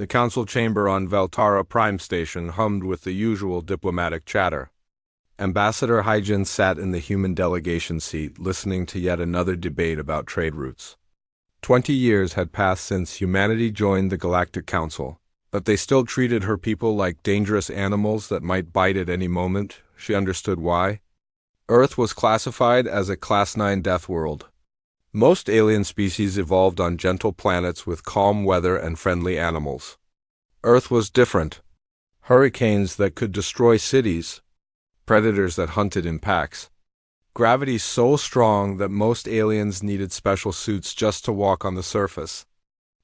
The council chamber on Veltara Prime Station hummed with the usual diplomatic chatter. Ambassador Hyjin sat in the human delegation seat, listening to yet another debate about trade routes. 20 years had passed since humanity joined the Galactic Council, but they still treated her people like dangerous animals that might bite at any moment. She understood why. Earth was classified as a Class 9 death world. Most alien species evolved on gentle planets with calm weather and friendly animals. Earth was different. Hurricanes that could destroy cities, predators that hunted in packs. Gravity so strong that most aliens needed special suits just to walk on the surface.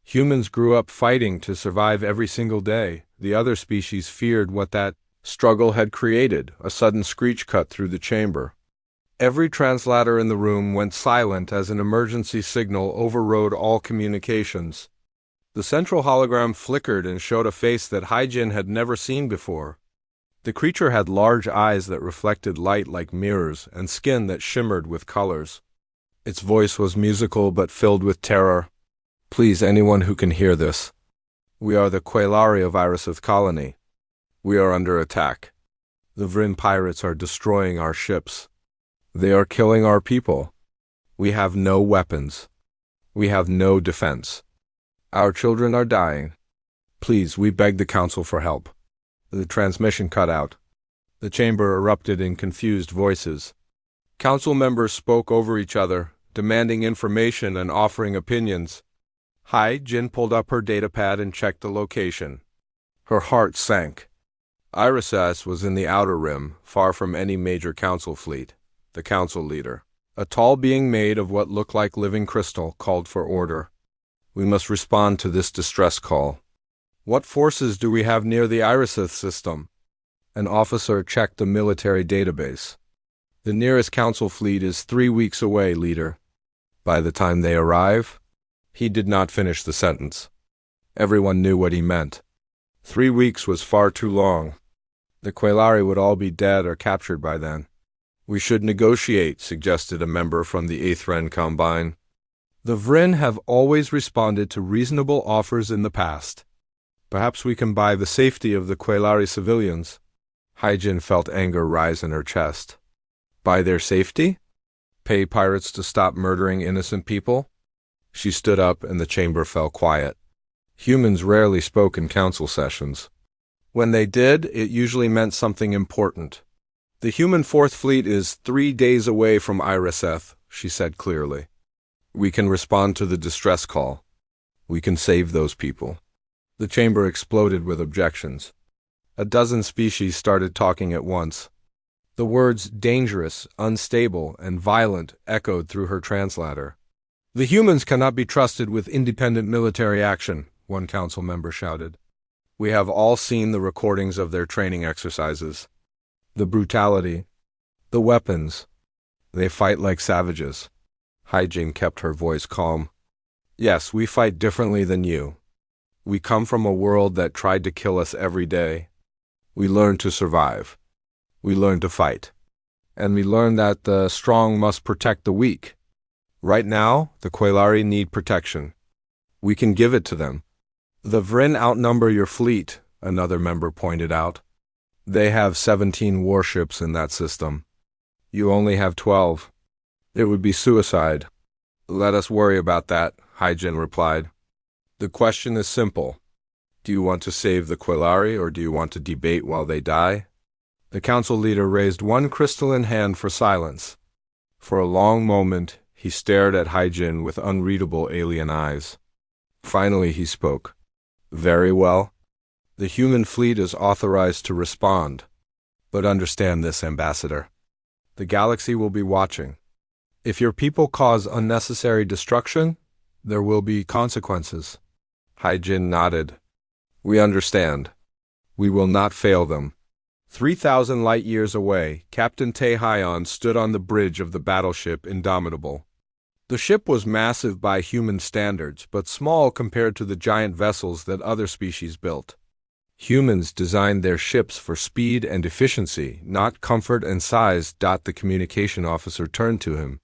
Humans grew up fighting to survive every single day. The other species feared what that struggle had created. A sudden screech cut through the chamber. Every translator in the room went silent as an emergency signal overrode all communications. The central hologram flickered and showed a face that Hyjin had never seen before. The creature had large eyes that reflected light like mirrors and skin that shimmered with colors. Its voice was musical but filled with terror. "Please, anyone who can hear this. We are the Quelari of Irisith Colony. We are under attack. The Vryn pirates are destroying our ships. They are killing our people. We have no weapons. We have no defense. Our children are dying. Please, we beg the council for help." The transmission cut out. The chamber erupted in confused voices. Council members spoke over each other, demanding information and offering opinions. Hyjin pulled up her datapad and checked the location. Her heart sank. Irisith was in the Outer Rim, far from any major council fleet. The council leader, a tall being made of what looked like living crystal, called for order. "We must respond to this distress call. What forces do we have near the Irisith system?" An officer checked the military database. "The nearest council fleet is 3 weeks away, leader. By the time they arrive..." He did not finish the sentence. Everyone knew what he meant. 3 weeks was far too long. The Quelari would all be dead or captured by then. "We should negotiate," suggested a member from the 8th Ren Combine. "The Vryn have always responded to reasonable offers in the past. Perhaps we can buy the safety of the Quelari civilians." Hyjin felt anger rise in her chest. Buy their safety? Pay pirates to stop murdering innocent people? She stood up and the chamber fell quiet. Humans rarely spoke in council sessions. When they did, it usually meant something important. "The human 4th Fleet is 3 days away from Irisith," she said clearly. "We can respond to the distress call. We can save those people." The chamber exploded with objections. A dozen species started talking at once. The words dangerous, unstable, and violent echoed through her translator. "The humans cannot be trusted with independent military action," one council member shouted. "We have all seen the recordings of their training exercises. The brutality, the weapons. They fight like savages." Hyjin kept her voice calm. "Yes, we fight differently than you. We come from a world that tried to kill us every day. We learned to survive. We learned to fight. And we learned that the strong must protect the weak. Right now, the Quelari need protection. We can give it to them." "The Vryn outnumber your fleet," another member pointed out. "They have 17 warships in that system. You only have 12. It would be suicide." "Let us worry about that," Hyjin replied. "The question is simple. Do you want to save the Quelari or do you want to debate while they die?" The council leader raised one crystalline hand for silence. For a long moment, he stared at Hyjin with unreadable alien eyes. Finally, he spoke. "Very well. The human fleet is authorized to respond. But understand this, Ambassador. The galaxy will be watching. If your people cause unnecessary destruction, there will be consequences." Hyjin nodded. "We understand. We will not fail them." 3,000 light-years away, Captain Taehyon stood on the bridge of the battleship Indomitable. The ship was massive by human standards, but small compared to the giant vessels that other species built. Humans designed their ships for speed and efficiency, not comfort and size. The communication officer turned to him.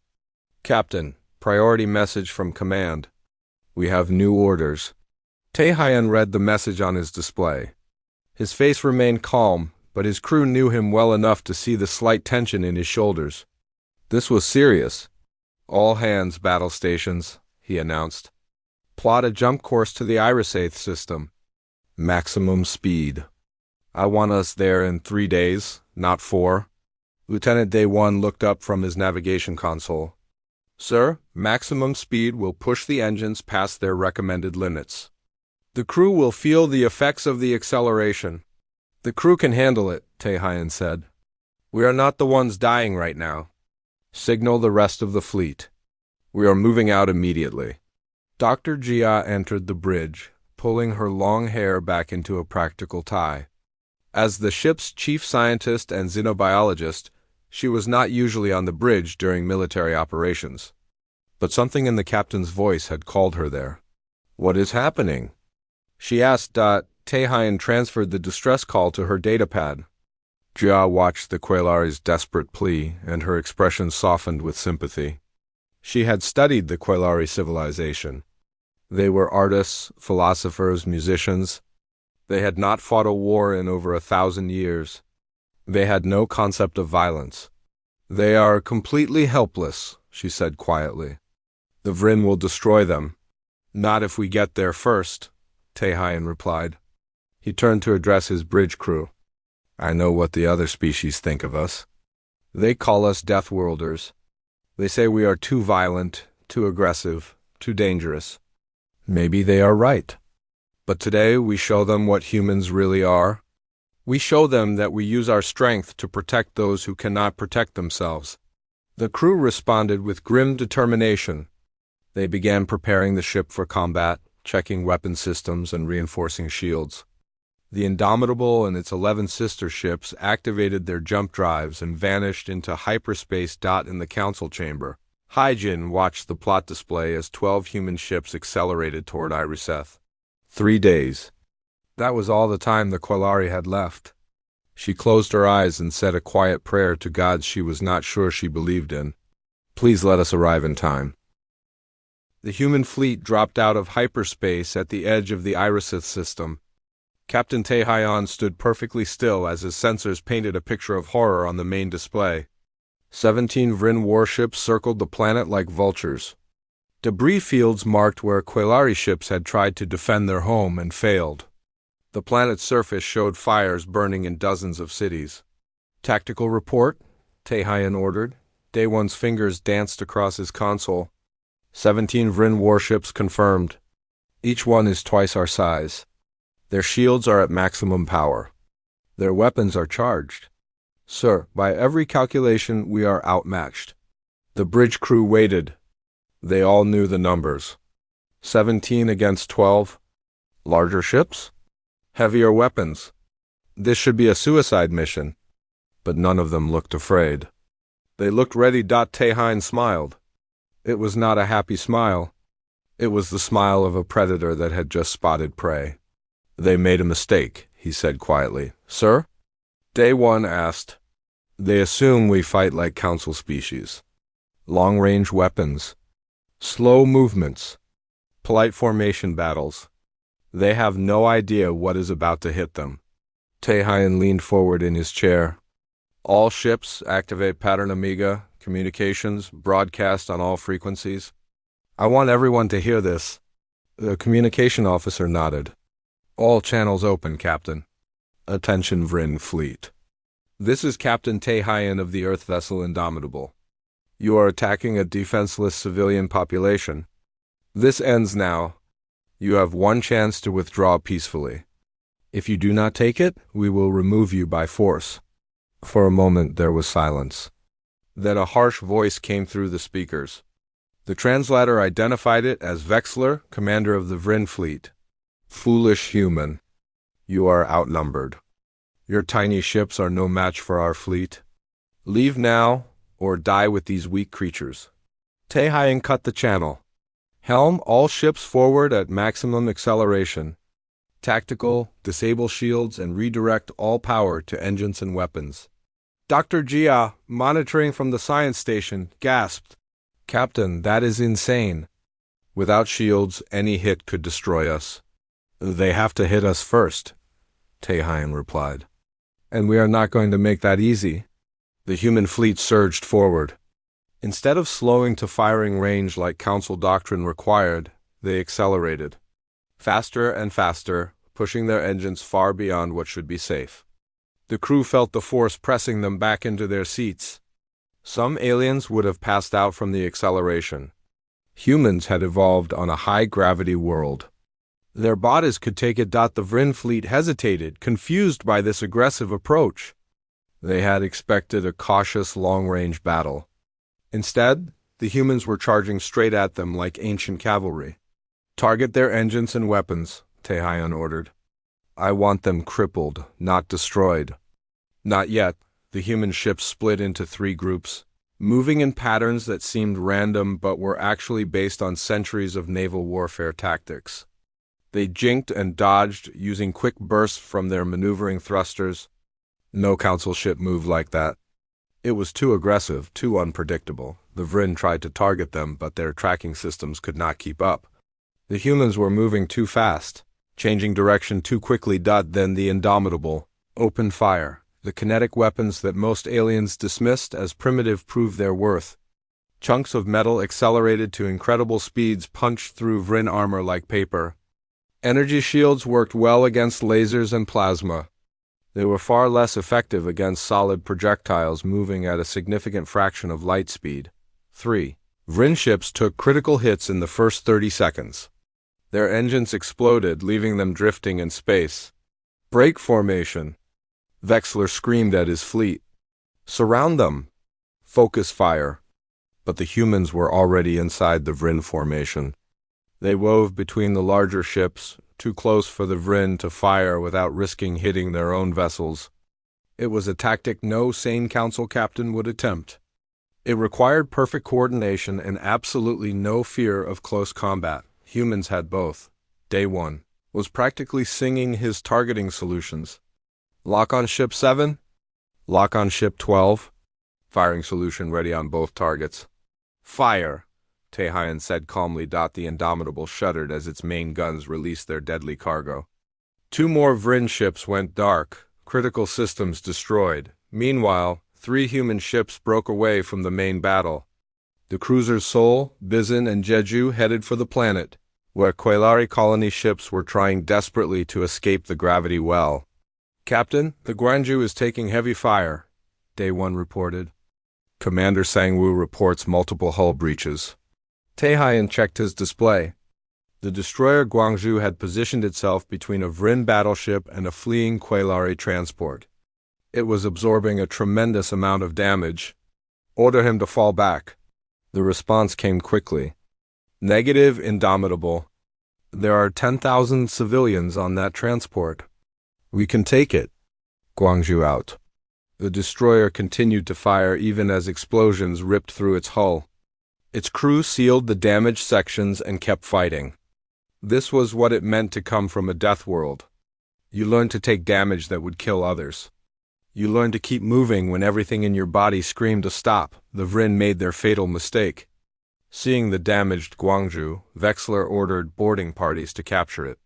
"Captain, priority message from command. We have new orders. Taehyun read the message on his display. His face remained calm, but his crew knew him well enough to see the slight tension in his shoulders. This was serious. "All hands, battle stations," he announced. "Plot a jump course to the Irisath system. Maximum speed. I want us there in 3 days, not 4. Lieutenant Day 1 looked up from his navigation console. "Sir, maximum speed will push the engines past their recommended limits. The crew will feel the effects of the acceleration." "The crew can handle it," Taehyun said. "We are not the ones dying right now. Signal the rest of the fleet. We are moving out immediately." Dr. Jia entered the bridge, pulling her long hair back into a practical tie. As the ship's chief scientist and xenobiologist, she was not usually on the bridge during military operations. But something in the captain's voice had called her there. "What is happening?" she asked. Taehyun transferred the distress call to her datapad. Jia watched the Quelari's desperate plea, and her expression softened with sympathy. She had studied the Quelari civilization. They were artists, philosophers, musicians. They had not fought a war in over 1,000 years. They had no concept of violence. "They are completely helpless," she said quietly. "The Vryn will destroy them." "Not if we get there first," Taehyun replied. He turned to address his bridge crew. "I know what the other species think of us. They call us Deathworlders. They say we are too violent, too aggressive, too dangerous. Maybe they are right. But today we show them what humans really are. We show them that we use our strength to protect those who cannot protect themselves." The crew responded with grim determination. They began preparing the ship for combat, checking weapon systems and reinforcing shields. The Indomitable and its 11 sister ships activated their jump drives and vanished into hyperspace. In the council chamber, Hyjin watched the plot display as 12 human ships accelerated toward Irisath. 3 days. That was all the time the Quelari had left. She closed her eyes and said a quiet prayer to gods she was not sure she believed in. "Please let us arrive in time." The human fleet dropped out of hyperspace at the edge of the Irisath system. Captain Taehyun stood perfectly still as his sensors painted a picture of horror on the main display. 17 Vryn warships circled the planet like vultures. Debris fields marked where Quelari ships had tried to defend their home and failed. The planet's surface showed fires burning in dozens of cities. "Tactical report," Taehyun ordered. Day One's fingers danced across his console. 17 Vryn warships confirmed. Each one is twice our size. Their shields are at maximum power. Their weapons are charged. Sir, by every calculation, we are outmatched. The bridge crew waited. They all knew the numbers. 17 against 12. Larger ships? Heavier weapons. This should be a suicide mission. But none of them looked afraid. They looked ready. Taehyun smiled. It was not a happy smile. It was the smile of a predator that had just spotted prey. "They made a mistake," he said quietly. "Sir?" Day One asked. "They assume we fight like council species. Long-range weapons. Slow movements. Polite formation battles. They have no idea what is about to hit them." Taehyun leaned forward in his chair. "All ships activate pattern Amiga, communications, broadcast on all frequencies. I want everyone to hear this." The communication officer nodded. "All channels open, Captain. Attention Vryn fleet. This is Captain Taehyun of the Earth vessel Indomitable. You are attacking a defenseless civilian population. This ends now. You have one chance to withdraw peacefully. If you do not take it, we will remove you by force." For a moment there was silence. Then a harsh voice came through the speakers. The translator identified it as Vexler, commander of the Vryn fleet. "Foolish human. You are outnumbered. Your tiny ships are no match for our fleet. Leave now, or die with these weak creatures." Taehyun cut the channel. "Helm all ships forward at maximum acceleration. Tactical, disable shields and redirect all power to engines and weapons." Dr. Jia, monitoring from the science station, gasped. "Captain, that is insane. Without shields, any hit could destroy us. They have to hit us first, Taehyun replied. And we are not going to make that easy. The human fleet surged forward. Instead of slowing to firing range like Council doctrine required, they accelerated. Faster and faster, pushing their engines far beyond what should be safe. The crew felt the force pressing them back into their seats. Some aliens would have passed out from the acceleration. Humans had evolved on a high-gravity world. Their bodies could take it. The Vryn fleet hesitated, confused by this aggressive approach. They had expected a cautious, long-range battle. Instead, the humans were charging straight at them like ancient cavalry. Target their engines and weapons, Taehyun ordered. I want them crippled, not destroyed. Not yet. The human ships split into 3 groups, moving in patterns that seemed random but were actually based on centuries of naval warfare tactics. They jinked and dodged, using quick bursts from their maneuvering thrusters. No Council ship moved like that. It was too aggressive, too unpredictable. The Vryn tried to target them, but their tracking systems could not keep up. The humans were moving too fast, changing direction too quickly. Then the Indomitable opened fire. The kinetic weapons that most aliens dismissed as primitive proved their worth. Chunks of metal accelerated to incredible speeds, punched through Vryn armor like paper. Energy shields worked well against lasers and plasma. They were far less effective against solid projectiles moving at a significant fraction of light speed. 3. Vryn ships took critical hits in the first 30 seconds. Their engines exploded, leaving them drifting in space. Break formation. Vexler screamed at his fleet. Surround them. Focus fire. But the humans were already inside the Vryn formation. They wove between the larger ships, too close for the Vryn to fire without risking hitting their own vessels. It was a tactic no sane Council captain would attempt. It required perfect coordination and absolutely no fear of close combat. Humans had both. Day 1 was practically singing his targeting solutions. Lock on ship 7. Lock on ship 12. Firing solution ready on both targets. Fire, Taehyun said calmly. The Indomitable shuddered as its main guns released their deadly cargo. 2 more Vryn ships went dark, critical systems destroyed. Meanwhile, 3 human ships broke away from the main battle. The cruisers Seoul, Bizen, and Jeju headed for the planet, where Quelari colony ships were trying desperately to escape the gravity well. Captain, the Gwangju is taking heavy fire, Day 1 reported. Commander Sang-woo reports multiple hull breaches. Taehyun checked his display. The destroyer Gwangju had positioned itself between a Vryn battleship and a fleeing Quelari transport. It was absorbing a tremendous amount of damage. Order him to fall back. The response came quickly. Negative, Indomitable. There are 10,000 civilians on that transport. We can take it. Gwangju out. The destroyer continued to fire even as explosions ripped through its hull. Its crew sealed the damaged sections and kept fighting. This was what it meant to come from a death world. You learn to take damage that would kill others. You learn to keep moving when everything in your body screamed to stop. The Vryn made their fatal mistake. Seeing the damaged Gwangju, Vexler ordered boarding parties to capture it.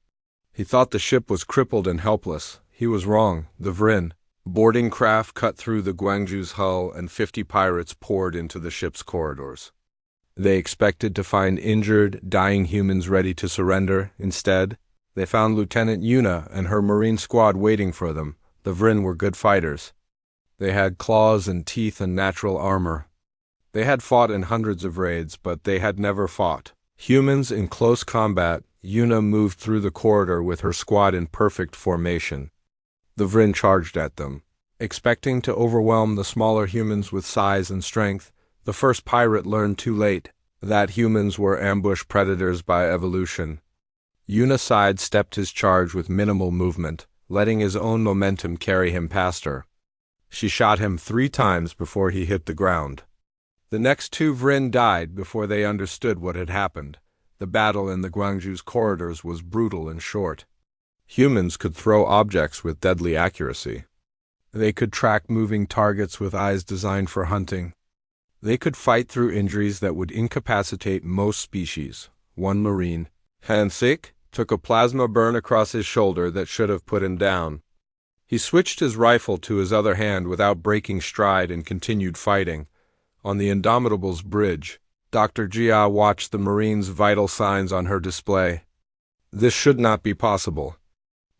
He thought the ship was crippled and helpless. He was wrong. The Vryn boarding craft cut through the Gwangju's hull and 50 pirates poured into the ship's corridors. They expected to find injured, dying humans ready to surrender. Instead, they found Lieutenant Yuna and her Marine squad waiting for them. The Vryn were good fighters. They had claws and teeth and natural armor. They had fought in hundreds of raids, but they had never fought humans in close combat. Yuna moved through the corridor with her squad in perfect formation. The Vryn charged at them, expecting to overwhelm the smaller humans with size and strength. The first pirate learned too late that humans were ambush predators by evolution. Yuna sidestepped his charge with minimal movement, letting his own momentum carry him past her. She shot him 3 times before he hit the ground. The next 2 Vryn died before they understood what had happened. The battle in the Gwangju's corridors was brutal and short. Humans could throw objects with deadly accuracy. They could track moving targets with eyes designed for hunting. They could fight through injuries that would incapacitate most species. One Marine, Hansik, took a plasma burn across his shoulder that should have put him down. He switched his rifle to his other hand without breaking stride and continued fighting. On the Indomitable's bridge, Dr. Jia watched the Marine's vital signs on her display. This should not be possible.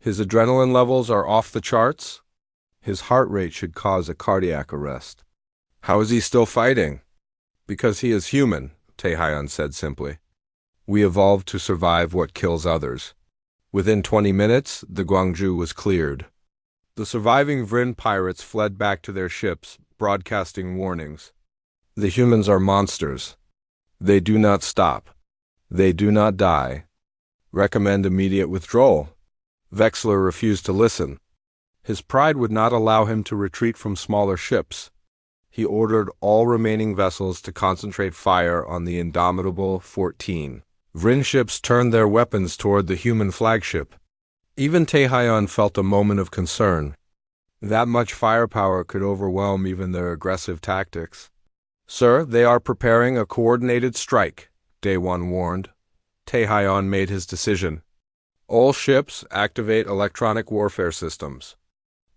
His adrenaline levels are off the charts. His heart rate should cause a cardiac arrest. How is he still fighting? Because he is human, Taehyun said simply. We evolved to survive what kills others. Within 20 minutes, the Gwangju was cleared. The surviving Vrin pirates fled back to their ships, broadcasting warnings. The humans are monsters. They do not stop. They do not die. Recommend immediate withdrawal. Vexler refused to listen. His pride would not allow him to retreat from smaller ships. He ordered all remaining vessels to concentrate fire on the Indomitable 14. Vrin ships turned their weapons toward the human flagship. Even Taehyun felt a moment of concern. That much firepower could overwhelm even their aggressive tactics. Sir, they are preparing a coordinated strike, Daewon warned. Taehyun made his decision. All ships activate electronic warfare systems.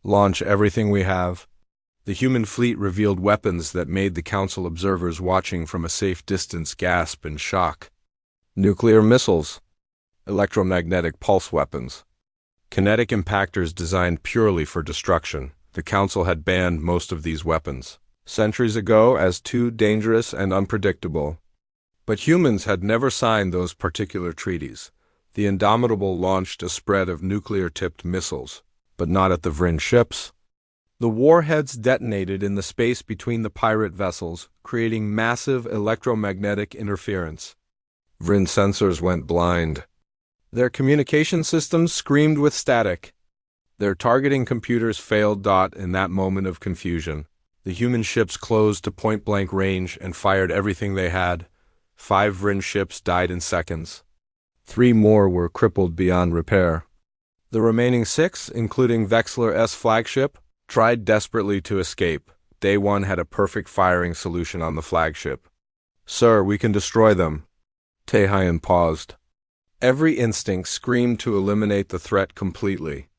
Launch everything we have. The human fleet revealed weapons that made the Council observers watching from a safe distance gasp in shock. Nuclear missiles. Electromagnetic pulse weapons. Kinetic impactors designed purely for destruction. The Council had banned most of these weapons centuries ago as too dangerous and unpredictable. But humans had never signed those particular treaties. The Indomitable launched a spread of nuclear-tipped missiles, but not at the Vrin ships. The warheads detonated in the space between the pirate vessels, creating massive electromagnetic interference. Vrin sensors went blind. Their communication systems screamed with static. Their targeting computers failed. In that moment of confusion, the human ships closed to point-blank range and fired everything they had. 5 Vrin ships died in seconds. 3 more were crippled beyond repair. The remaining 6, including Vexler-S flagship, tried desperately to escape. Daewon had a perfect firing solution on the flagship. Sir, we can destroy them. Taehyun paused. Every instinct screamed to eliminate the threat completely.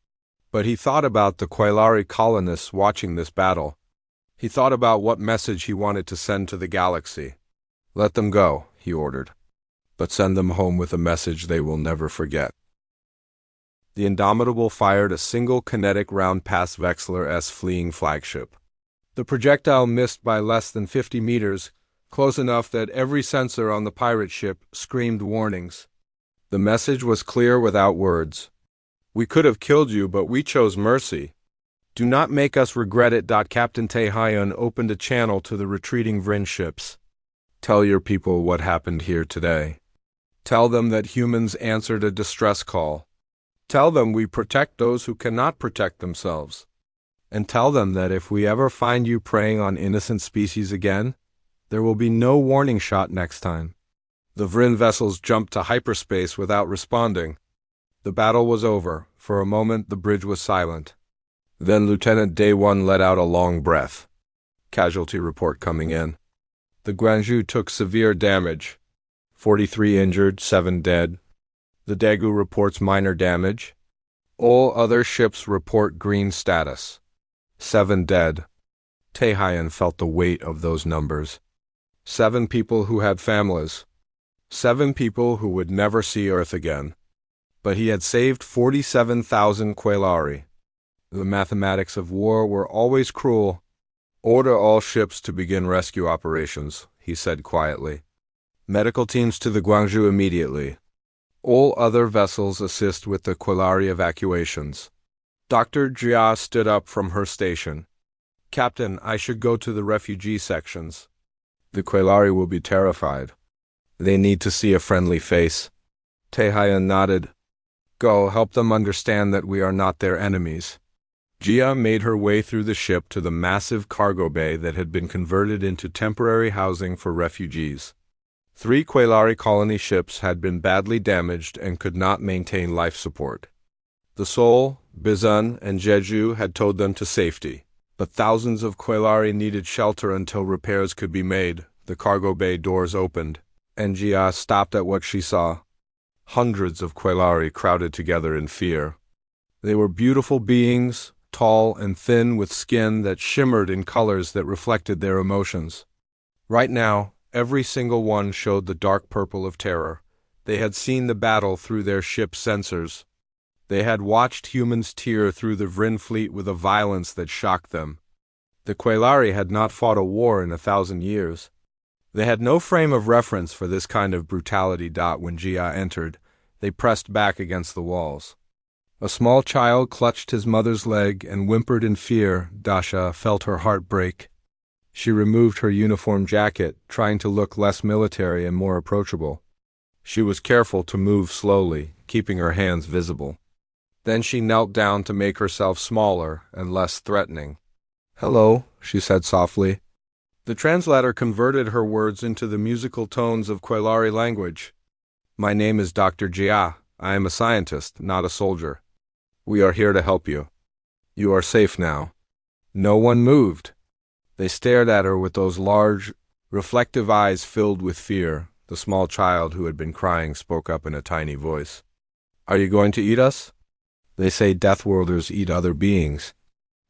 But he thought about the Quailari colonists watching this battle. He thought about what message he wanted to send to the galaxy. Let them go, he ordered. But send them home with a message they will never forget. The Indomitable fired a single kinetic round past Vexler-S fleeing flagship. The projectile missed by less than 50 meters, close enough that every sensor on the pirate ship screamed warnings. The message was clear without words. We could have killed you, but we chose mercy. Do not make us regret it. Captain Taehyun opened a channel to the retreating Vrin ships. Tell your people what happened here today. Tell them that humans answered a distress call. Tell them we protect those who cannot protect themselves. And tell them that if we ever find you preying on innocent species again, there will be no warning shot next time. The Vrin vessels jumped to hyperspace without responding. The battle was over. For a moment, the bridge was silent. Then Lieutenant Daewon let out a long breath. Casualty report coming in. The Gwangju took severe damage. 43 injured, 7 dead. The Daegu reports minor damage. All other ships report green status. 7 dead. Taehyun felt the weight of those numbers. 7 people who had families. 7 people who would never see Earth again. But he had saved 47,000 Quailari. The mathematics of war were always cruel. Order all ships to begin rescue operations, he said quietly. Medical teams to the Gwangju immediately. All other vessels assist with the Quailari evacuations. Dr. Jia stood up from her station. Captain, I should go to the refugee sections. The Quailari will be terrified. They need to see a friendly face. Taehyun nodded. Go, help them understand that we are not their enemies. Jia made her way through the ship to the massive cargo bay that had been converted into temporary housing for refugees. 3 Quailari colony ships had been badly damaged and could not maintain life support. The Seoul, Bizun, and Jeju had towed them to safety, but thousands of Quailari needed shelter until repairs could be made. The cargo bay doors opened, and Jia stopped at what she saw. Hundreds of Quelari crowded together in fear. They were beautiful beings, tall and thin with skin that shimmered in colors that reflected their emotions. Right now, every single one showed the dark purple of terror. They had seen the battle through their ship's sensors. They had watched humans tear through the Vryn fleet with a violence that shocked them. The Quelari had not fought a war in 1,000 years. They had no frame of reference for this kind of brutality. When Jia entered, they pressed back against the walls. A small child clutched his mother's leg and whimpered in fear. Dasha felt her heart break. She removed her uniform jacket, trying to look less military and more approachable. She was careful to move slowly, keeping her hands visible. Then she knelt down to make herself smaller and less threatening. "Hello," she said softly. The translator converted her words into the musical tones of Quelari language. "My name is Dr. Jia. I am a scientist, not a soldier. We are here to help you. You are safe now." No one moved. They stared at her with those large, reflective eyes filled with fear. The small child who had been crying spoke up in a tiny voice. "Are you going to eat us? They say Deathworlders eat other beings."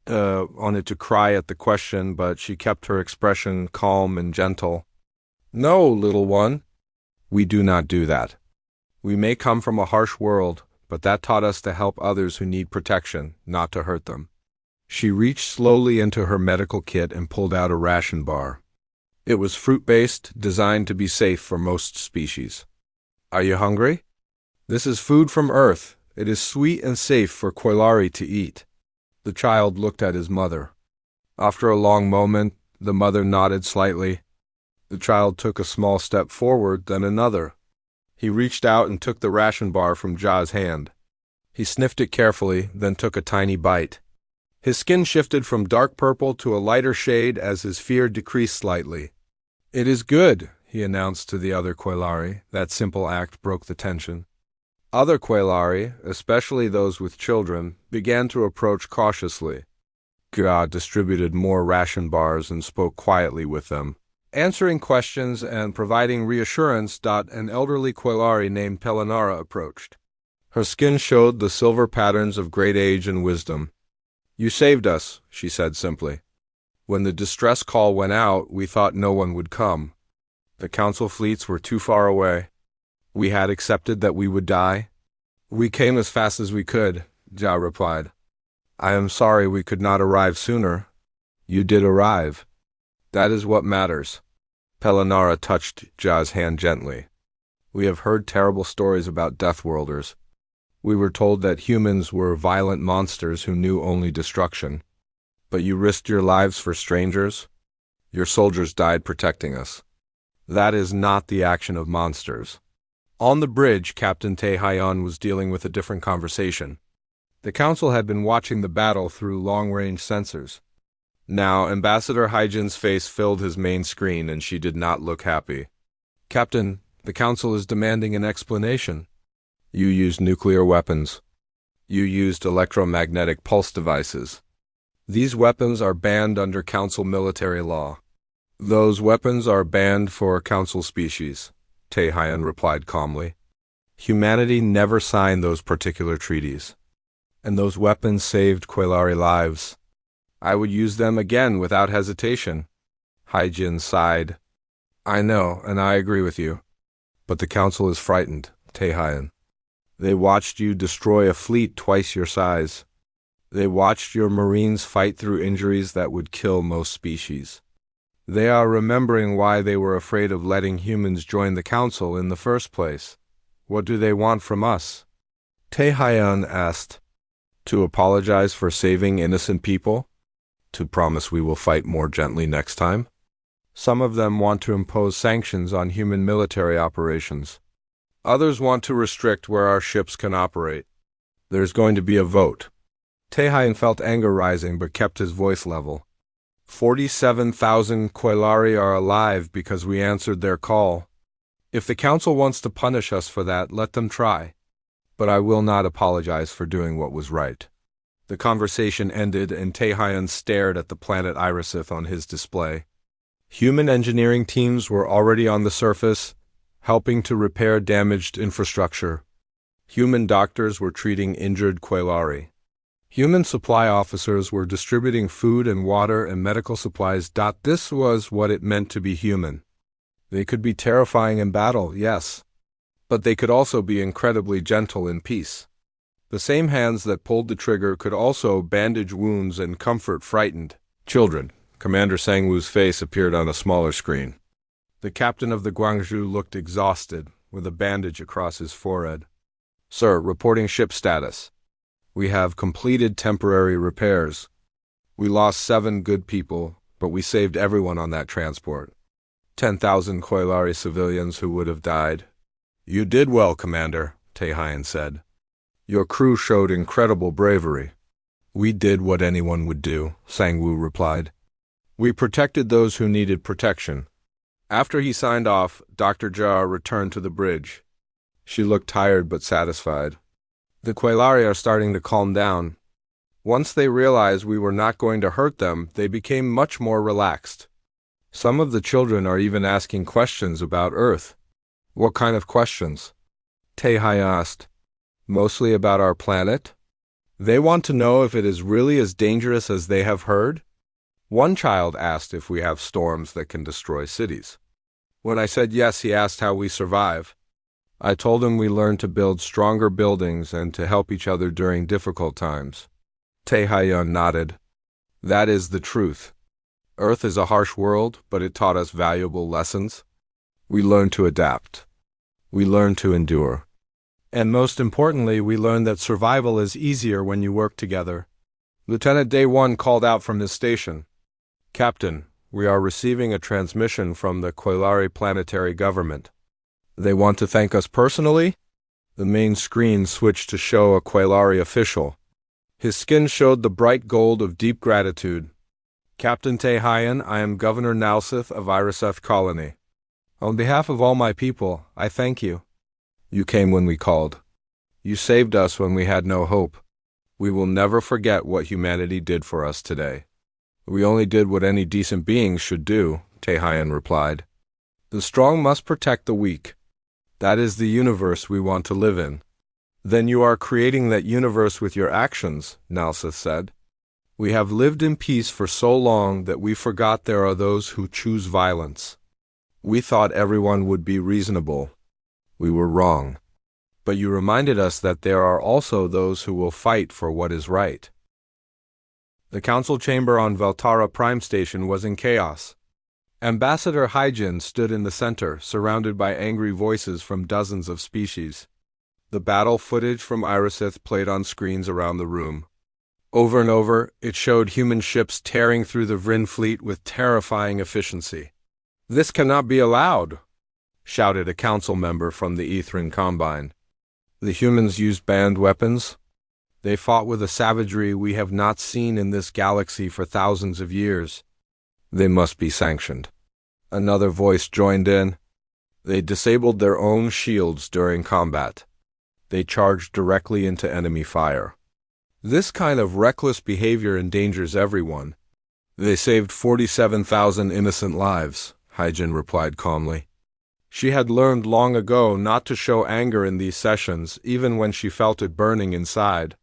Wanted to cry at the question, but she kept her expression calm and gentle. "No, little one. We do not do that. We may come from a harsh world, but that taught us to help others who need protection, not to hurt them." She reached slowly into her medical kit and pulled out a ration bar. It was fruit-based, designed to be safe for most species. "Are you hungry? This is food from Earth. It is sweet and safe for Quelari to eat." The child looked at his mother. After a long moment, the mother nodded slightly. The child took a small step forward, then another. He reached out and took the ration bar from Ja's hand. He sniffed it carefully, then took a tiny bite. His skin shifted from dark purple to a lighter shade as his fear decreased slightly. "It is good," he announced to the other Quelari. That simple act broke the tension. Other Quelari, especially those with children, began to approach cautiously. Jia distributed more ration bars and spoke quietly with them, answering questions and providing reassurance. An elderly Quelari named Pelinara approached. Her skin showed the silver patterns of great age and wisdom. "You saved us," she said simply. "When the distress call went out, we thought no one would come. The council fleets were too far away. We had accepted that we would die. We came as fast as we could," Jia replied. "I am sorry we could not arrive sooner. You did arrive. That is what matters." Pelinara touched Jia's hand gently. "We have heard terrible stories about Deathworlders. We were told that humans were violent monsters who knew only destruction. But you risked your lives for strangers. Your soldiers died protecting us. That is not the action of monsters." On the bridge, Captain Taehyun was dealing with a different conversation. The council had been watching the battle through long-range sensors. Now, Ambassador Hyjin's face filled his main screen, and she did not look happy. "Captain, the council is demanding an explanation. You used nuclear weapons. You used electromagnetic pulse devices. These weapons are banned under council military law." "Those weapons are banned for council species," Taehyun replied calmly. "Humanity never signed those particular treaties. And those weapons saved Quelari lives. I would use them again without hesitation." Hyjin sighed. "I know, and I agree with you. But the council is frightened, Taehyun. They watched you destroy a fleet twice your size. They watched your marines fight through injuries that would kill most species. They are remembering why they were afraid of letting humans join the council in the first place. What do they want from us?" Taehyun asked. "To apologize for saving innocent people? To promise we will fight more gently next time? Some of them want to impose sanctions on human military operations. Others want to restrict where our ships can operate. There's going to be a vote." Taehyun felt anger rising but kept his voice level. 47,000 Quelari are alive because we answered their call. If the council wants to punish us for that, let them try. But I will not apologize for doing what was right. The conversation ended and Taehyun stared at the planet Irisith on his display. Human engineering teams were already on the surface, helping to repair damaged infrastructure. Human doctors were treating injured Quelari. Human supply officers were distributing food and water and medical supplies. This was what it meant to be human. They could be terrifying in battle, yes, but they could also be incredibly gentle in peace. The same hands that pulled the trigger could also bandage wounds and comfort frightened children. Commander Sangwoo's face appeared on a smaller screen. The captain of the Guangzhou looked exhausted, with a bandage across his forehead. "Sir, reporting ship status. We have completed temporary repairs. We lost 7 good people, but we saved everyone on that transport. 10,000 Quelari civilians who would have died." "You did well, Commander," Taehyun said. "Your crew showed incredible bravery." "We did what anyone would do," Sangwoo replied. "We protected those who needed protection." After he signed off, Dr. Jha returned to the bridge. She looked tired but satisfied. "The Quelari are starting to calm down. Once they realized we were not going to hurt them, they became much more relaxed. Some of the children are even asking questions about Earth." "What kind of questions?" Taehyun asked. "Mostly about our planet. They want to know if it is really as dangerous as they have heard." One child asked if we have storms that can destroy cities. When I said yes, he asked how we survive. I told him we learned to build stronger buildings and to help each other during difficult times. Taehyun nodded. "That is the truth. Earth is a harsh world, but it taught us valuable lessons. We learned to adapt. We learned to endure. And most importantly, we learned that survival is easier when you work together." Lieutenant Day 1 called out from his station. "Captain, we are receiving a transmission from the Quelari planetary government. They want to thank us personally?" The main screen switched to show a Quelari official. His skin showed the bright gold of deep gratitude. "Captain Taehyun, I am Governor Nalsith of Iriseth Colony. On behalf of all my people, I thank you. You came when we called. You saved us when we had no hope. We will never forget what humanity did for us today." "We only did what any decent being should do," Taehyun replied. "The strong must protect the weak. That is the universe we want to live in." "Then you are creating that universe with your actions," Nalsith said. "We have lived in peace for so long that we forgot there are those who choose violence. We thought everyone would be reasonable. We were wrong. But you reminded us that there are also those who will fight for what is right." The council chamber on Veltara Prime Station was in chaos. Ambassador Hyjin stood in the center, surrounded by angry voices from dozens of species. The battle footage from Irisith played on screens around the room. Over and over, it showed human ships tearing through the Vryn fleet with terrifying efficiency. "This cannot be allowed," shouted a council member from the Ethrin Combine. "The humans used banned weapons. They fought with a savagery we have not seen in this galaxy for thousands of years. They must be sanctioned." Another voice joined in. "They disabled their own shields during combat. They charged directly into enemy fire. This kind of reckless behavior endangers everyone." "They saved 47,000 innocent lives," Hyjin replied calmly. She had learned long ago not to show anger in these sessions, even when she felt it burning inside.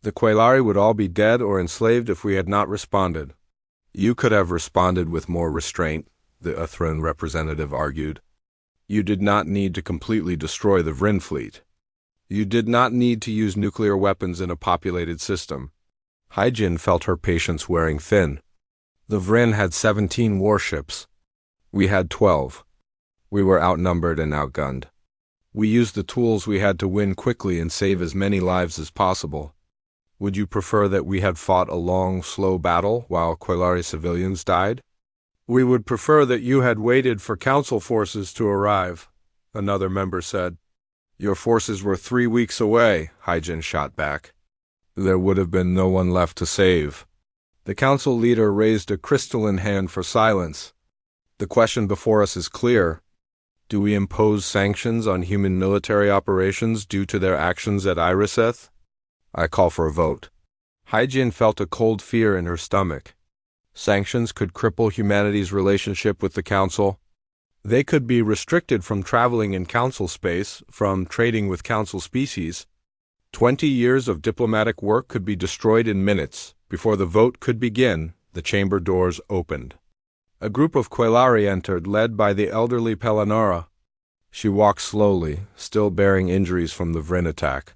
"The Quelari would all be dead or enslaved if we had not responded." "You could have responded with more restraint," the Ethrin representative argued. "You did not need to completely destroy the Vryn fleet. You did not need to use nuclear weapons in a populated system." Hyjin felt her patience wearing thin. "The Vryn had 17 warships. We had 12. We were outnumbered and outgunned. We used the tools we had to win quickly and save as many lives as possible. Would you prefer that we had fought a long, slow battle while Quelari civilians died?" "We would prefer that you had waited for council forces to arrive," another member said. "Your forces were 3 weeks away," Hyjin shot back. "There would have been no one left to save." The council leader raised a crystalline hand for silence. "The question before us is clear. Do we impose sanctions on human military operations due to their actions at Iriseth? I call for a vote." Hyjin felt a cold fear in her stomach. Sanctions could cripple humanity's relationship with the Council. They could be restricted from traveling in council space, from trading with council species. 20 years of diplomatic work could be destroyed in minutes. Before the vote could begin, the chamber doors opened. A group of Quelari entered, led by the elderly Pelinara. She walked slowly, still bearing injuries from the Vryn attack.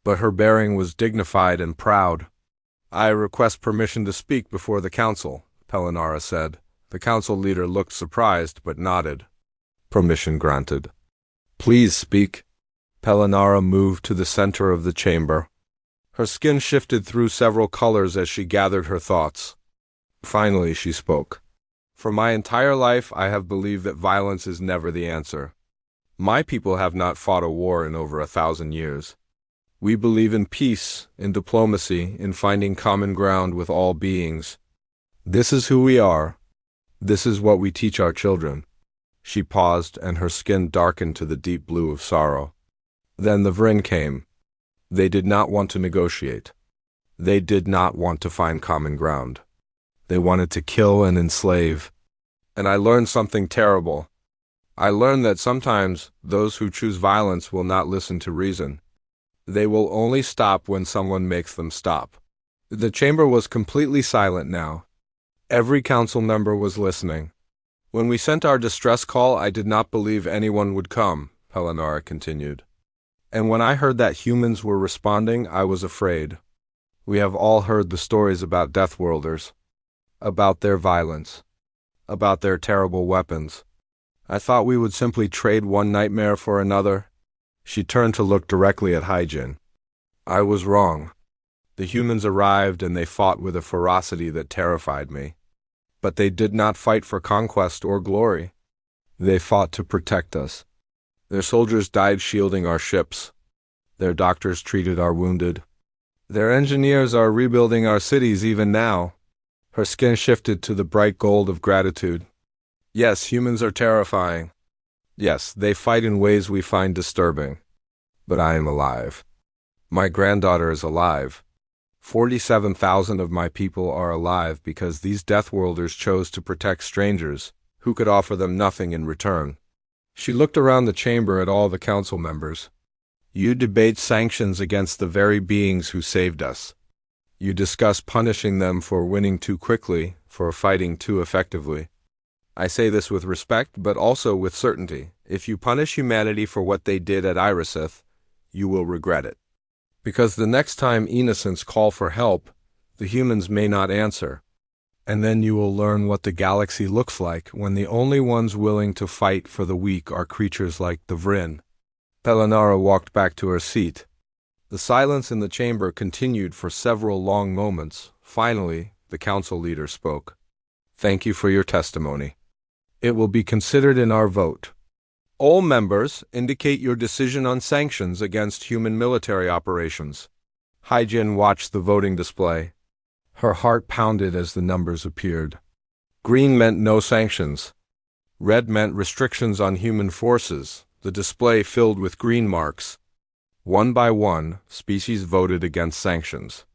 But her bearing was dignified and proud. "I request permission to speak before the council," Pelinara said. The council leader looked surprised but nodded. "Permission granted. Please speak." Pelinara moved to the center of the chamber. Her skin shifted through several colors as she gathered her thoughts. Finally, she spoke. "For my entire life, I have believed that violence is never the answer. My people have not fought a war in over 1,000 years. We believe in peace, in diplomacy, in finding common ground with all beings. This is who we are. This is what we teach our children." She paused, and her skin darkened to the deep blue of sorrow. Then the Vryn came. They did not want to negotiate. They did not want to find common ground. They wanted to kill and enslave. And I learned something terrible. I learned that sometimes those who choose violence will not listen to reason. They will only stop when someone makes them stop. The chamber was completely silent now. Every council member was listening. "When we sent our distress call, I did not believe anyone would come," Pelinara continued. "And when I heard that humans were responding, I was afraid. We have all heard the stories about Deathworlders, about their violence, about their terrible weapons. I thought we would simply trade one nightmare for another." She turned to look directly at Hyjin. "I was wrong. The humans arrived and they fought with a ferocity that terrified me. But they did not fight for conquest or glory. They fought to protect us. Their soldiers died shielding our ships. Their doctors treated our wounded. Their engineers are rebuilding our cities even now." Her skin shifted to the bright gold of gratitude. "Yes, humans are terrifying. Yes, they fight in ways we find disturbing. But I am alive. My granddaughter is alive. 47,000 of my people are alive because these Deathworlders chose to protect strangers who could offer them nothing in return." She looked around the chamber at all the council members. "You debate sanctions against the very beings who saved us. You discuss punishing them for winning too quickly, for fighting too effectively. I say this with respect, but also with certainty. If you punish humanity for what they did at Iriseth, you will regret it. Because the next time innocents call for help, the humans may not answer. And then you will learn what the galaxy looks like when the only ones willing to fight for the weak are creatures like the Vryn." Pelinara walked back to her seat. The silence in the chamber continued for several long moments. Finally, the council leader spoke. "Thank you for your testimony. It will be considered in our vote. All members indicate your decision on sanctions against human military operations." Hyjin watched the voting display. Her heart pounded as the numbers appeared. Green meant no sanctions. Red meant restrictions on human forces, the display filled with green marks. One by one, species voted against sanctions.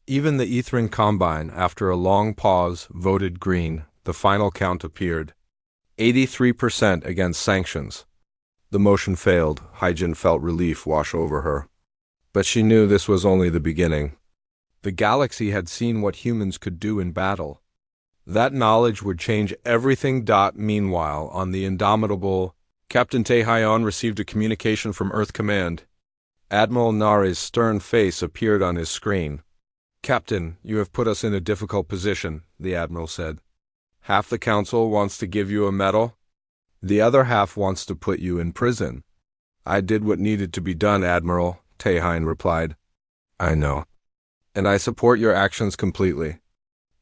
Even the Ethrin Combine, after a long pause, voted green. The final count appeared. 83% against sanctions. The motion failed. Hyjin felt relief wash over her. But she knew this was only the beginning. The galaxy had seen what humans could do in battle. That knowledge would change everything. Meanwhile, on the indomitable, Captain Tehayon received a communication from Earth Command. Admiral Nari's stern face appeared on his screen. "Captain, you have put us in a difficult position," the Admiral said. "Half the Council wants to give you a medal. The other half wants to put you in prison." "I did what needed to be done, Admiral," Tehayon replied. "I know. And I support your actions completely.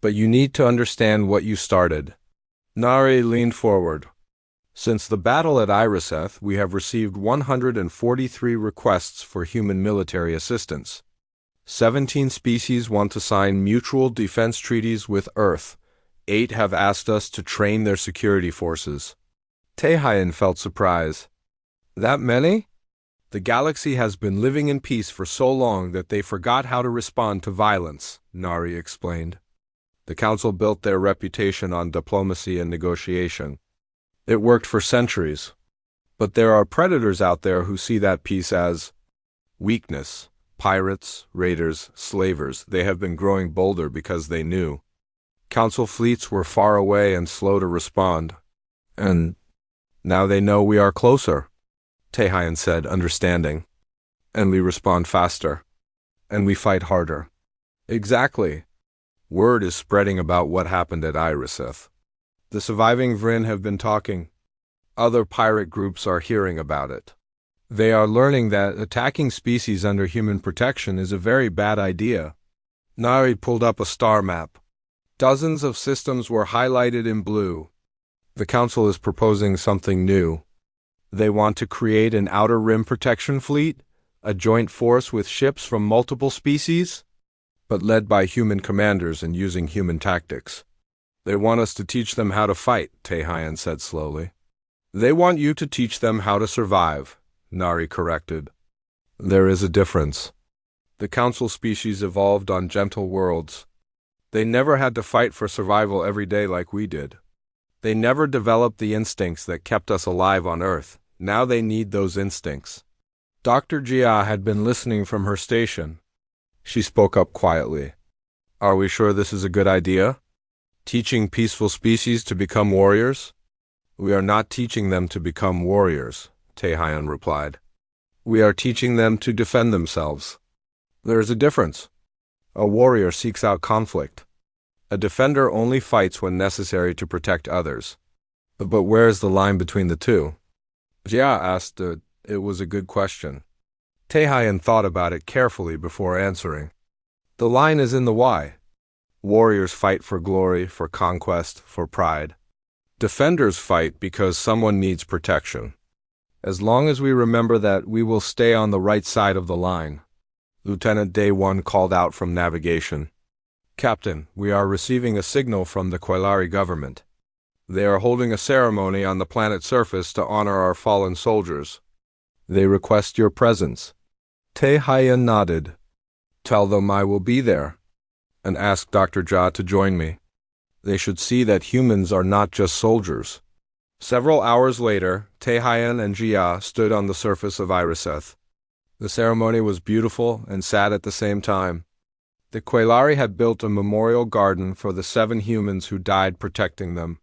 But you need to understand what you started." Nari leaned forward. "Since the battle at Iriseth, we have received 143 requests for human military assistance. 17 species want to sign mutual defense treaties with Earth. 8 have asked us to train their security forces." Tehayon felt surprise. "That many?" "The galaxy has been living in peace for so long that they forgot how to respond to violence," Nari explained. "The Council built their reputation on diplomacy and negotiation. It worked for centuries. But there are predators out there who see that peace as weakness. Pirates, raiders, slavers, they have been growing bolder because they knew Council fleets were far away and slow to respond. And now they know we are closer, Tehayan said, understanding. And we respond faster. And we fight harder. Exactly. Word is spreading about what happened at Iriseth. The surviving Vryn have been talking. Other pirate groups are hearing about it. They are learning that attacking species under human protection is a very bad idea. Nari pulled up a star map. Dozens of systems were highlighted in blue. The Council is proposing something new. They want to create an outer rim protection fleet, a joint force with ships from multiple species, but led by human commanders and using human tactics. They want us to teach them how to fight, Tehayan said slowly. They want you to teach them how to survive, Nari corrected. There is a difference. The Council species evolved on gentle worlds. They never had to fight for survival every day like we did. They never developed the instincts that kept us alive on Earth. Now they need those instincts. Dr. Jia had been listening from her station. She spoke up quietly. Are we sure this is a good idea? Teaching peaceful species to become warriors? We are not teaching them to become warriors, Tehayan replied. We are teaching them to defend themselves. There is a difference. A warrior seeks out conflict. A defender only fights when necessary to protect others. But where is the line between the two? Jia asked. It was a good question. Tehayan thought about it carefully before answering. The line is in the why. Warriors fight for glory, for conquest, for pride. Defenders fight because someone needs protection. As long as we remember that, we will stay on the right side of the line. Lieutenant Day 1 called out from navigation. Captain, we are receiving a signal from the Quelari government. They are holding a ceremony on the planet's surface to honor our fallen soldiers. They request your presence. Tehayan nodded. Tell them I will be there, and ask Dr. Jia to join me. They should see that humans are not just soldiers. Several hours later, Tehayan and Jia stood on the surface of Iriseth. The ceremony was beautiful and sad at the same time. The Quelari had built a memorial garden for the 7 humans who died protecting them.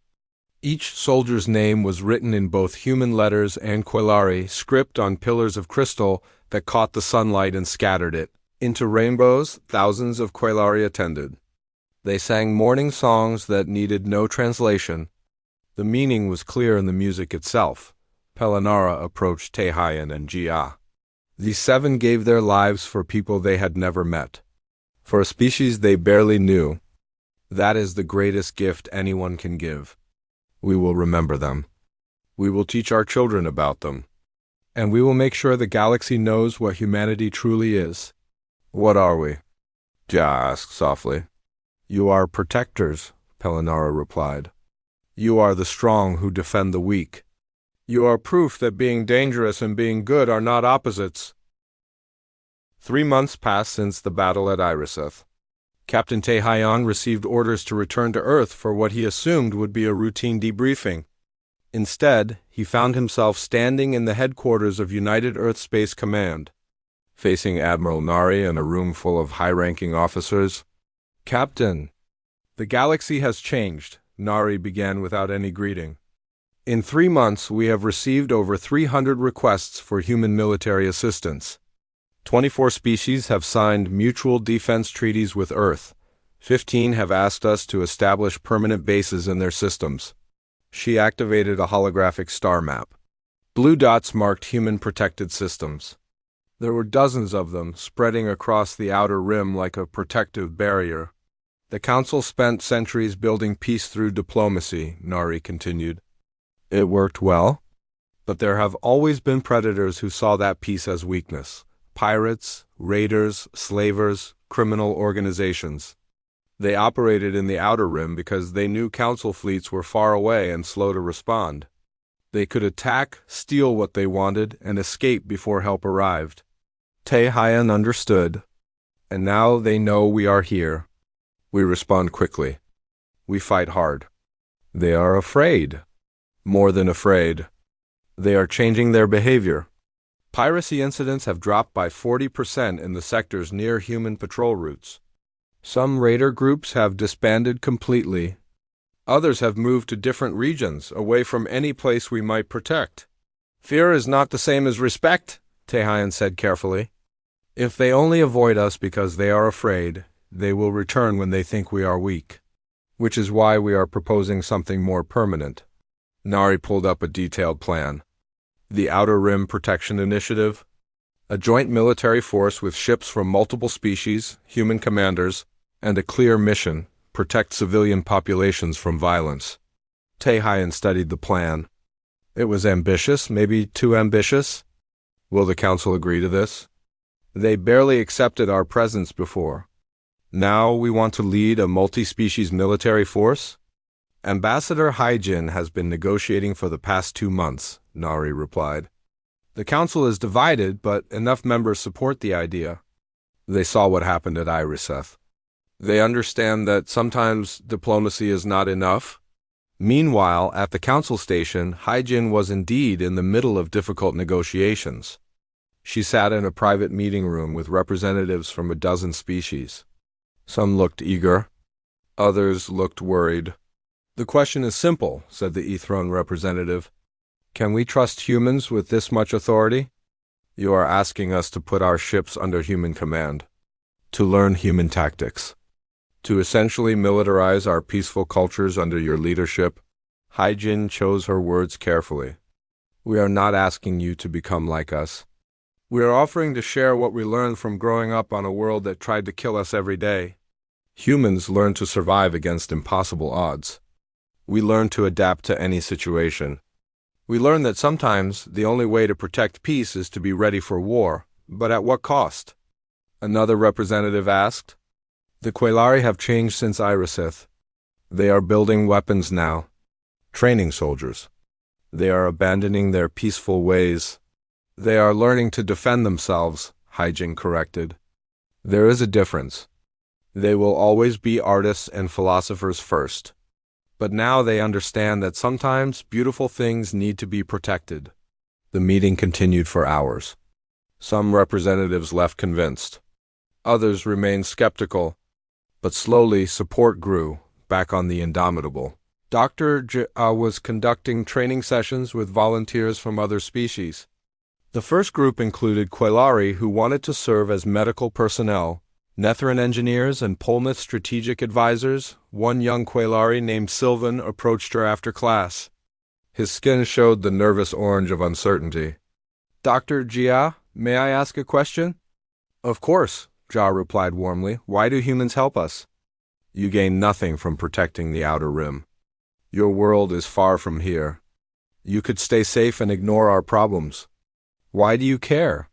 Each soldier's name was written in both human letters and Quelari script on pillars of crystal that caught the sunlight and scattered it into rainbows. Thousands of Quelari attended. They sang mourning songs that needed no translation. The meaning was clear in the music itself. Pelinara approached Tehayan and Jia. These 7 gave their lives for people they had never met, for a species they barely knew. That is the greatest gift anyone can give. We will remember them. We will teach our children about them. And we will make sure the galaxy knows what humanity truly is. What are we? Jia asked softly. You are protectors, Pelinara replied. You are the strong who defend the weak. You are proof that being dangerous and being good are not opposites. 3 months passed since the battle at Iriseth. Captain Tehayan received orders to return to Earth for what he assumed would be a routine debriefing. Instead, he found himself standing in the headquarters of United Earth Space Command, facing Admiral Nari and a room full of high-ranking officers. Captain, the galaxy has changed, Nari began without any greeting. In 3 months, we have received over 300 requests for human military assistance. 24 species have signed mutual defense treaties with Earth. 15 have asked us to establish permanent bases in their systems. She activated a holographic star map. Blue dots marked human-protected systems. There were dozens of them, spreading across the outer rim like a protective barrier. The Council spent centuries building peace through diplomacy, Nari continued. It worked well, but there have always been predators who saw that peace as weakness. Pirates, raiders, slavers, criminal organizations. They operated in the outer rim because they knew Council fleets were far away and slow to respond. They could attack, steal what they wanted, and escape before help arrived. Tehayan understood, and now they know we are here. We respond quickly. We fight hard. They are afraid. More than afraid. They are changing their behavior. Piracy incidents have dropped by 40% in the sectors near human patrol routes. Some raider groups have disbanded completely. Others have moved to different regions, away from any place we might protect. Fear is not the same as respect, Taehyun said carefully. If they only avoid us because they are afraid, they will return when they think we are weak. Which is why we are proposing something more permanent. Nari pulled up a detailed plan. The Outer Rim Protection Initiative, a joint military force with ships from multiple species, human commanders, and a clear mission, protect civilian populations from violence. Taehyun studied the plan. It was ambitious, maybe too ambitious. Will the Council agree to this? They barely accepted our presence before. Now we want to lead a multi-species military force? Ambassador Haijin has been negotiating for the past 2 months, Nari replied. The council is divided, but enough members support the idea. They saw what happened at Iriseth. They understand that sometimes diplomacy is not enough. Meanwhile, at the council station, Haijin was indeed in the middle of difficult negotiations. She sat in a private meeting room with representatives from a dozen species. Some looked eager. Others looked worried. The question is simple, said the E-Throne representative. Can we trust humans with this much authority? You are asking us to put our ships under human command, to learn human tactics, to essentially militarize our peaceful cultures under your leadership. Haijin chose her words carefully. We are not asking you to become like us. We are offering to share what we learned from growing up on a world that tried to kill us every day. Humans learn to survive against impossible odds. We learn to adapt to any situation. We learn that sometimes the only way to protect peace is to be ready for war, but at what cost? Another representative asked. The Quelari have changed since Iriseth. They are building weapons now, training soldiers. They are abandoning their peaceful ways. They are learning to defend themselves, Haijin corrected. There is a difference. They will always be artists and philosophers first. But now they understand that sometimes beautiful things need to be protected. The meeting continued for hours. Some representatives left convinced. Others remained skeptical. But slowly support grew, back on the Indomitable. Dr. was conducting training sessions with volunteers from other species. The first group included Quelari who wanted to serve as medical personnel, Netheran engineers and Polnath strategic advisors. One young Quelari named Sylvan approached her after class. His skin showed the nervous orange of uncertainty. Dr. Jia, may I ask a question? Of course, Jia replied warmly. Why do humans help us? You gain nothing from protecting the Outer Rim. Your world is far from here. You could stay safe and ignore our problems. Why do you care?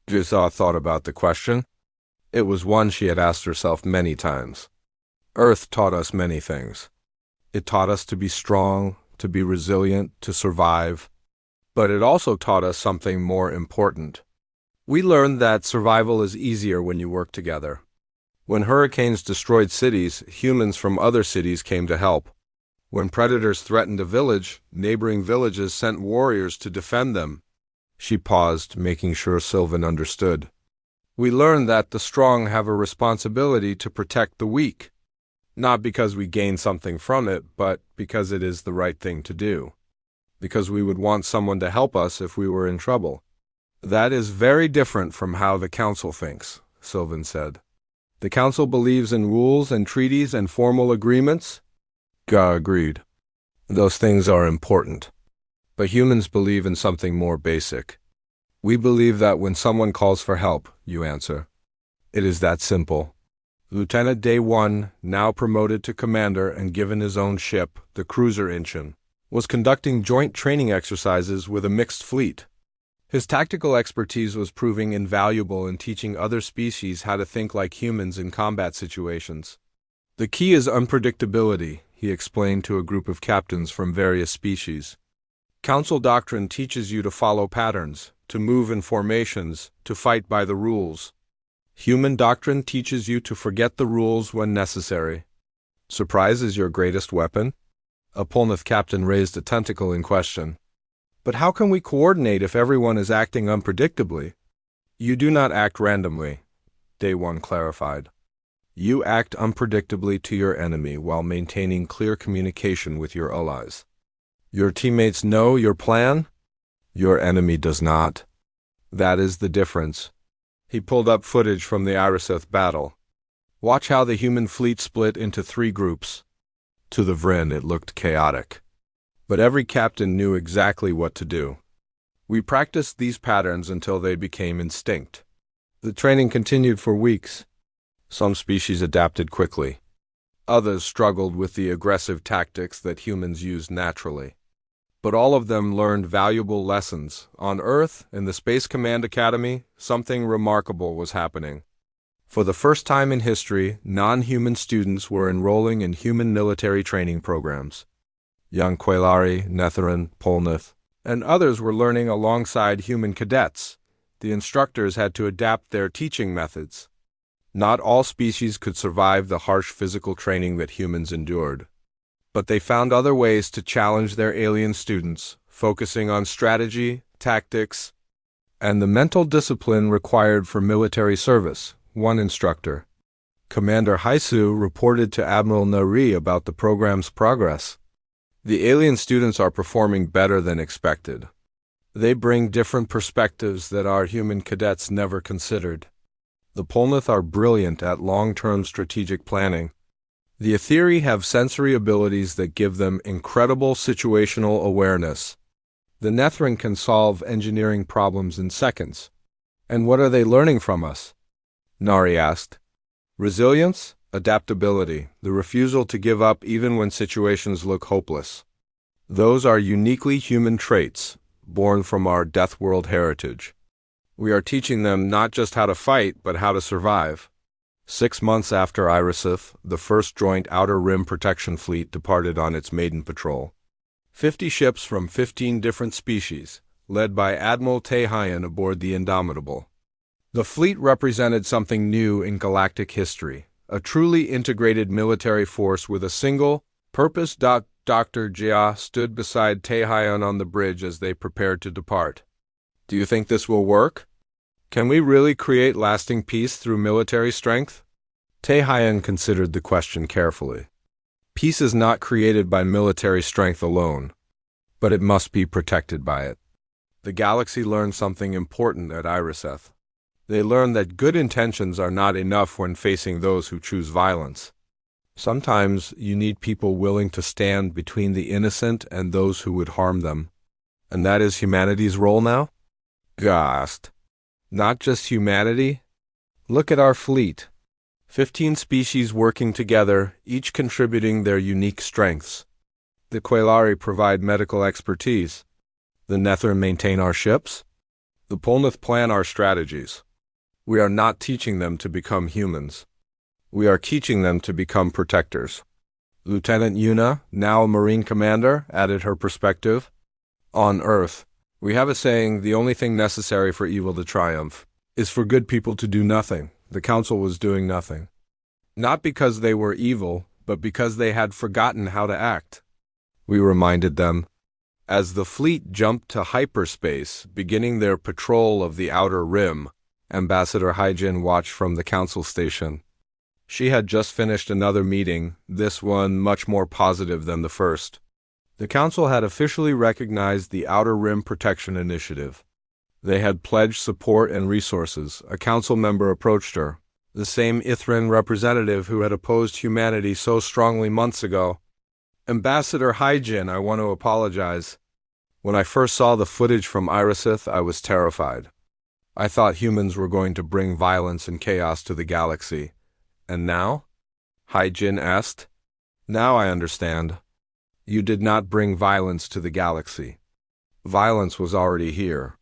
Jia thought about the question. It was one she had asked herself many times. Earth taught us many things. It taught us to be strong, to be resilient, to survive. But it also taught us something more important. We learned that survival is easier when you work together. When hurricanes destroyed cities, humans from other cities came to help. When predators threatened a village, neighboring villages sent warriors to defend them. She paused, making sure Sylvan understood. We learned that the strong have a responsibility to protect the weak, not because we gain something from it, but because it is the right thing to do, because we would want someone to help us if we were in trouble. That is very different from how the Council thinks, Sylvan said. The Council believes in rules and treaties and formal agreements? Ga agreed. Those things are important. But humans believe in something more basic. We believe that when someone calls for help, you answer. It is that simple. Lieutenant Day 1, now promoted to commander and given his own ship, the cruiser Incheon, was conducting joint training exercises with a mixed fleet. His tactical expertise was proving invaluable in teaching other species how to think like humans in combat situations. The key is unpredictability, he explained to a group of captains from various species. Council doctrine teaches you to follow patterns, to move in formations, to fight by the rules. Human doctrine teaches you to forget the rules when necessary. Surprise is your greatest weapon? A Polnath captain raised a tentacle in question. But how can we coordinate if everyone is acting unpredictably? You do not act randomly, Day One clarified. You act unpredictably to your enemy while maintaining clear communication with your allies. Your teammates know your plan. Your enemy does not. That is the difference. He pulled up footage from the Iriseth battle. Watch how the human fleet split into 3 groups. To the Vryn, it looked chaotic. But every captain knew exactly what to do. We practiced these patterns until they became instinct. The training continued for weeks. Some species adapted quickly. Others struggled with the aggressive tactics that humans use naturally. But all of them learned valuable lessons. On Earth, in the Space Command Academy, something remarkable was happening. For the first time in history, non-human students were enrolling in human military training programs. Young Quelari, Netherin, Polnath, and others were learning alongside human cadets. The instructors had to adapt their teaching methods. Not all species could survive the harsh physical training that humans endured. But they found other ways to challenge their alien students, focusing on strategy, tactics, and the mental discipline required for military service. One instructor, Commander Haisu, reported to Admiral Nari about the program's progress. The alien students are performing better than expected. They bring different perspectives that our human cadets never considered. The Polnath are brilliant at long-term strategic planning. The Etheri have sensory abilities that give them incredible situational awareness. The Netherin can solve engineering problems in seconds. And what are they learning from us? Nari asked. Resilience, adaptability, the refusal to give up even when situations look hopeless. Those are uniquely human traits, born from our Deathworld heritage. We are teaching them not just how to fight, but how to survive. 6 months after Iriseth, the first joint Outer Rim Protection Fleet departed on its maiden patrol. 50 ships from 15 different species, led by Admiral Tehayan aboard the Indomitable. The fleet represented something new in galactic history, a truly integrated military force with a single purpose. Dr. Jia stood beside Tehayan on the bridge as they prepared to depart. Do you think this will work? Can we really create lasting peace through military strength? Tehayan considered the question carefully. Peace is not created by military strength alone, but it must be protected by it. The galaxy learned something important at Iriseth. They learned that good intentions are not enough when facing those who choose violence. Sometimes you need people willing to stand between the innocent and those who would harm them. And that is humanity's role now? Ga asked. Not just humanity. Look at our fleet. 15 species working together, each contributing their unique strengths. The Quelari provide medical expertise. The Netherin maintain our ships. The Polnath plan our strategies. We are not teaching them to become humans. We are teaching them to become protectors. Lieutenant Yuna, now a Marine commander, added her perspective. On Earth, we have a saying, the only thing necessary for evil to triumph is for good people to do nothing. The Council was doing nothing. Not because they were evil, but because they had forgotten how to act. We reminded them. As the fleet jumped to hyperspace, beginning their patrol of the Outer Rim, Ambassador Haijin watched from the Council station. She had just finished another meeting, this one much more positive than the first. The Council had officially recognized the Outer Rim Protection Initiative. They had pledged support and resources. A council member approached her, the same Ithran representative who had opposed humanity so strongly months ago. Ambassador Haijin, I want to apologize. When I first saw the footage from Iriseth, I was terrified. I thought humans were going to bring violence and chaos to the galaxy. And now? Haijin asked. Now I understand. You did not bring violence to the galaxy. Violence was already here.